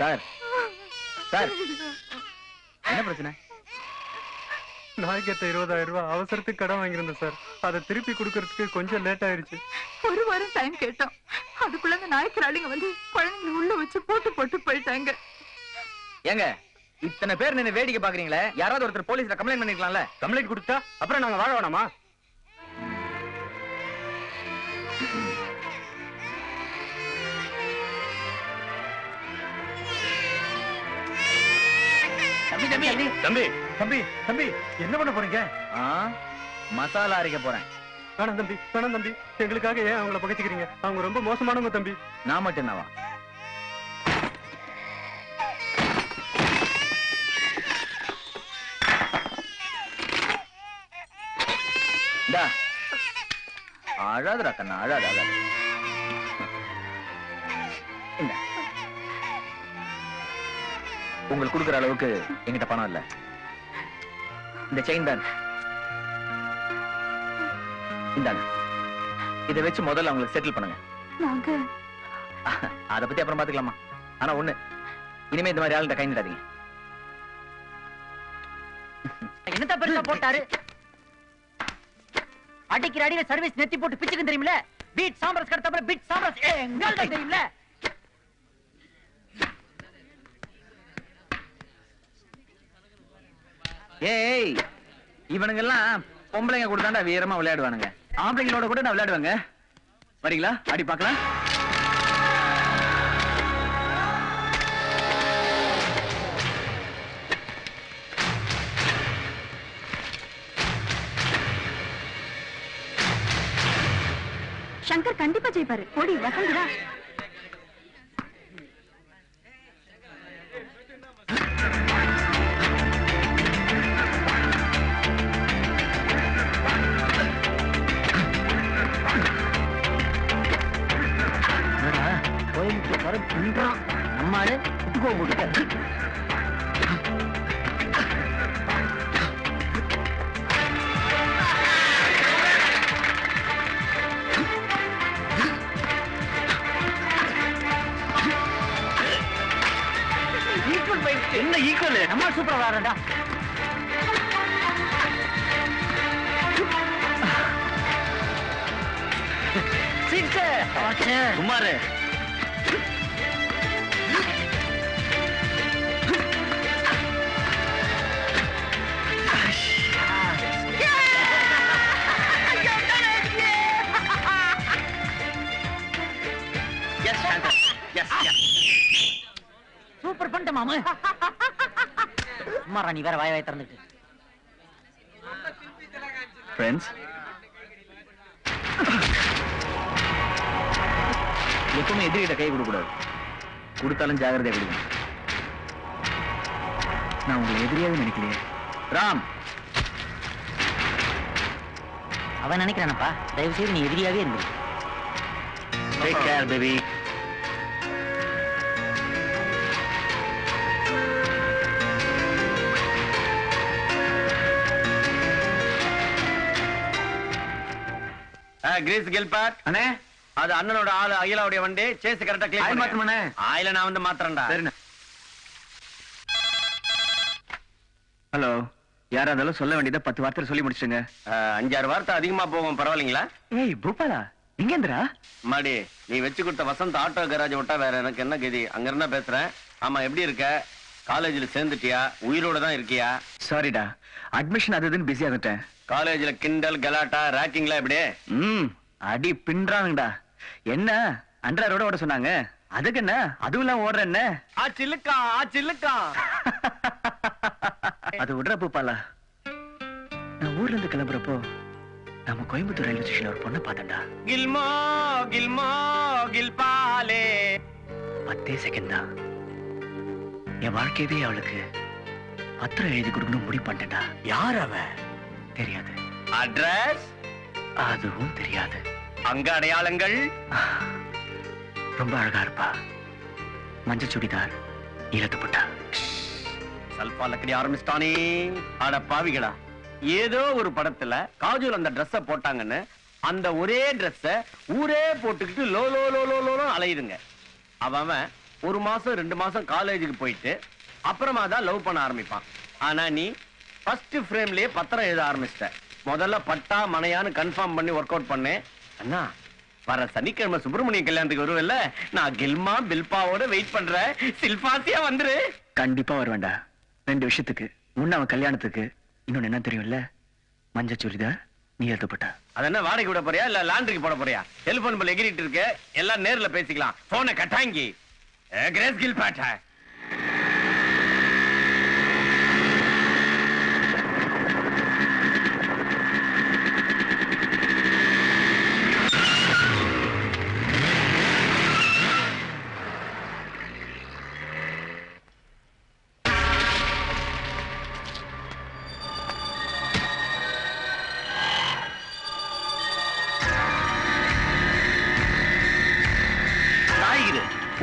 Sir sir என்ன பிரச்சனை? நாய்க்கிட்ட 20,000 ரூபாய் அவசரத்துக்கு கடன் வாங்கியிருந்தேன் சார். அதை திருப்பி கொடுக்கறதுக்கு கொஞ்சம் லேட் ஆயிருச்சு. ஒரு வாரம் டைம் கேட்டோம். அதுக்குள்ள அந்த நாய்க்கராளிங்க வந்து குழந்தைங்களை உள்ள வச்சு போட்டு போயிட்டாங்க. ஏங்க இத்தனை பேர் நின்னு வேடிக்கை பாக்குறீங்களே, யாராவது ஒருத்தர் போலீஸ்ல கம்ப்ளைண்ட் பண்ணிருக்கலாம்ல? கம்ப்ளைண்ட் கொடுத்தா அப்புறம் நாங்க வாழ வேணாமா? தம்பி தம்பி தம்பி தம்பி தம்பி என்ன பண்ண போறீங்க? மசாலா அரைக்க போறேன். வேணாம் தம்பி வேணாம் தம்பி, எங்களுக்காக ஏன் அவங்கள பகைச்சுக்கிறீங்க? அவங்க ரொம்ப மோசமானவங்க தம்பி. நான் மட்டும் என்னவா? அழாதுடா கண்ணா, அழாது அழாது. உங்களுக்கு கொடுக்குற அளவுக்கு என்கிட்ட பணம் இல்ல. இந்த செயின் தான் இந்தாங்க. இதை வச்சு முதல்ல அவங்களுக்கு செட்டில் பண்ணுங்க. அத பத்தி அப்புறம் பாத்துக்கலாமா? ஆனா ஒண்ணு, இனிமே இந்த மாதிரி ஆளுகிட்ட கை நிடாதீங்க. என்னத்த பெருசா போட்டாரு? அடிக்கிற அடியில சர்வீஸ் நெத்தி போட்டு பிச்சுக்கு தெரியுமில. பீட் சாம்பரஸ் கடத்தப்பற பீட் சாம்பரஸ் எங்கள்ட்ட தெரியுமில. ஏய், இவனுங்க எல்லாம் பொம்பளைங்க கூட தாண்டா வீரமா விளையாடுவானுங்க. ஆம்பளைங்களோட கூட நான் விளையாடுவாங்க. வரீங்களா? அடி பார்க்கலாம். சங்கர் கண்டிப்பா ஜெயிப்பாரு. போடி வசந்துடா. நம்மாடு குட்டுக்கோ போட்டு என்ன ஈக்குவல்? நம்ம சூப்பரா விளையாடுறா. குமாரு சூப்பர் பண்ணிட்ட மாமா. சும்மா நீ வேற வாய் திறந்துட்டு. ஃப்ரெண்ட்ஸ், எப்பவுமே எதிரிகிட்ட கை கொடுக்க கூடாது. கொடுத்தாலும் ஜாகிரதையா கொடுங்க. நான் உங்களை எதிரியாவே நினைக்கலையே. ராம், அவன் நினைக்கிறானப்பா. தயவு செய்து நீ எதிரியாவே இருந்து. Take care baby. கிரீஸ் கில்பார்ட் அண்ணே, அது அண்ணனோட ஆளு அகிலாவுடைய வண்டி. சேஸ் கரெக்டா கிளியர் பண்ணு. மாத்துறேனே. ஆயில நான் வந்து மாத்துறேன்டா. சரிண்ணே. ஹலோ, யாரா இருந்தாலும் சொல்ல வேண்டியதை 10 வார்த்தை சொல்லி முடிச்சுங்க. 5-6 வார்த்தை அதிகமா போகும், பரவாயில்லைங்களா? ஏய் பூபாலா, எங்க இருந்துடா? மாடி, நீ வச்சு கொடுத்த வசந்த் ஆட்டோ கராஜ் விட்டா வேற எனக்கு என்ன கதி? அங்க இருந்தா பேசுறேன். ஆமா, எப்படி இருக்க? காலேஜ்ல சேர்ந்துட்டியா? உயிரோட தான் இருக்கியா? சாரிடா, அட்மிஷன் அதுன்னு பிஸியா இருந்தேன். காலேஜ்ல கிண்டல் கலாட்டா ராக்கிங்லாம் எப்படி? அடி பின்றானுங்கடா. என்ன அன்றாரோட ஓட சொன்னாங்க, அதுக்கு என்ன? அதுவும் எல்லாம் ஓடுற என்ன? சில்லுக்கா அது விடுற பூப்பாலா. நான் ஊர்ல இருந்து கிளம்புறப்போ நம்ம கோயம்புத்தூர் ரயில்வே ஸ்டேஷன்ல ஒரு பொண்ணை பார்த்தேன்டா. கில்மோ கில்மோ கில்பாலே. 10 செகண்ட் தான். என் வாழ்க்கையவே அவளுக்கு பத்திரம் எழுதி கொடுக்கணும் முடிவு பண்ணிட்டேன்டா. யார் அவன்? தெரியாது. அட்ரஸ்? அதுவும் தெரியாது. அங்க அடையாளங்கள்? ரொம்ப அழகா இருப்பா. மஞ்சள் சுடிதார், நீலத்து புட்டா. சல்பா லக்கடி ஆரம்பிச்சிட்டானே. அட பாவிகளா, ஏதோ ஒரு படத்துல காஜூல் அந்த ட்ரெஸ்ஸ போட்டாங்கன்னு அந்த ஒரே ட்ரெஸ்ஸ ஊரே போட்டுக்கிட்டு லோ லோ லோ லோ லோ அலையுதுங்க. அவன் 1 மாசம் 2 மாசம் காலேஜுக்கு போயிட்டு அப்புறமா தான் லவ் பண்ண ஆரம்பிப்பான். ஆனா நீ ஃபர்ஸ்ட் ஃப்ரேம்லயே பத்திரம் எழுத ஆரம்பிச்சிட்ட. முதல்ல பட்டா மனையான்னு கன்ஃபார்ம் பண்ணி ஒர்க் அவுட் பண்ணேன். அண்ணா வர சனிக்கிழமை சுப்பிரமணிய கல்யாணத்துக்கு வருவல்ல, நான் கில்மா பில்பாவோட வெயிட் பண்றேன். சில்பாசியா வந்துரு. கண்டிப்பா வருவேன்டா. 2 விஷயத்துக்கு. முன்ன அவன் கல்யாணத்துக்கு, இன்னொன்னு என்ன தெரியும்ல, மஞ்சள் சுடிதார் நீ எழுதப்பட்ட. அது என்ன வாடகை விட போறியா இல்ல லாண்டரிக்கு போட போறியா? டெலிபோன் பில் எகிரிட்டு இருக்கு, எல்லாம் நேர்ல பேசிக்கலாம். போனை கட்டாங்கி கிரேஸ் கில் பாட்டா.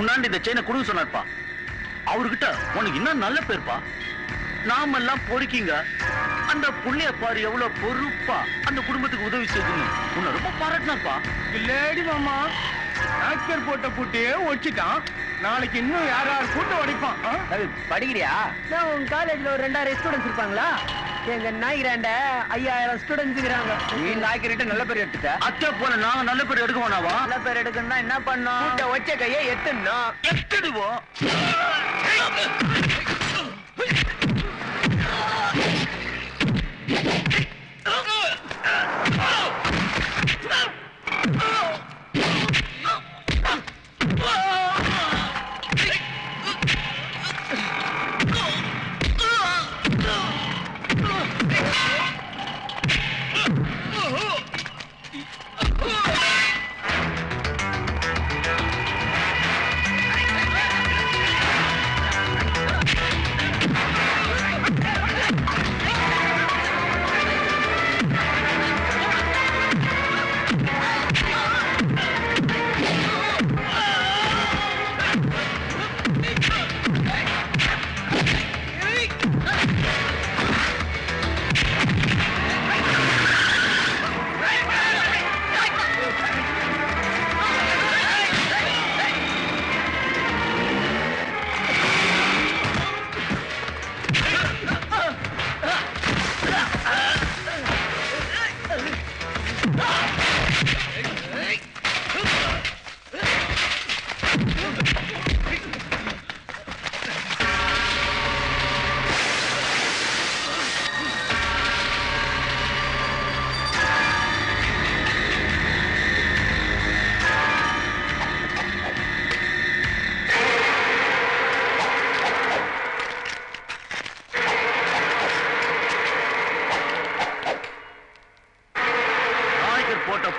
உன்னாண்டு இந்த செயினை குடுக்க சொன்னார்ப்பா. அவர்கிட்ட உனக்கு இன்னும் நல்ல பேர்ப்பா. நாம எல்லாம் பொறுக்கிங்க. அந்த புள்ளைய பாரு எவ்வளவு பொறுப்பா அந்த குடும்பத்துக்கு உதவி செய்யுன்னு உன்னை ரொம்ப பாராட்டினார்ப்பா. இல்லடி மாமா, ஆக்டர் போட்ட பூட்டியே ஒடிச்சிட்டான். நாளைக்கு இன்னும் யாராரு கூட்ட உடைப்பான். படிக்கிறியா? நான் உங்க காலேஜ்ல ஒரு 2000 ஸ்டூடெண்ட்ஸ் இருப்பாங்களா? எங்க நாய்கிராண்ட 5000 ஸ்டூடெண்ட்ஸ் இருக்காங்க. நீ நாய்க்கிட்ட நல்ல பேர் எடுத்துட்ட. அத்தை போல நாங்க நல்ல பேர் எடுக்க வேணாவா? நல்ல பேர் எடுக்கணும்னா என்ன பண்ணோம்? கூட்ட வச்ச கையை எத்துடுவோம்.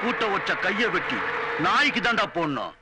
கூட்ட வச்ச கைய வெட்டி நாய்க்கு தாண்டா போடணும்.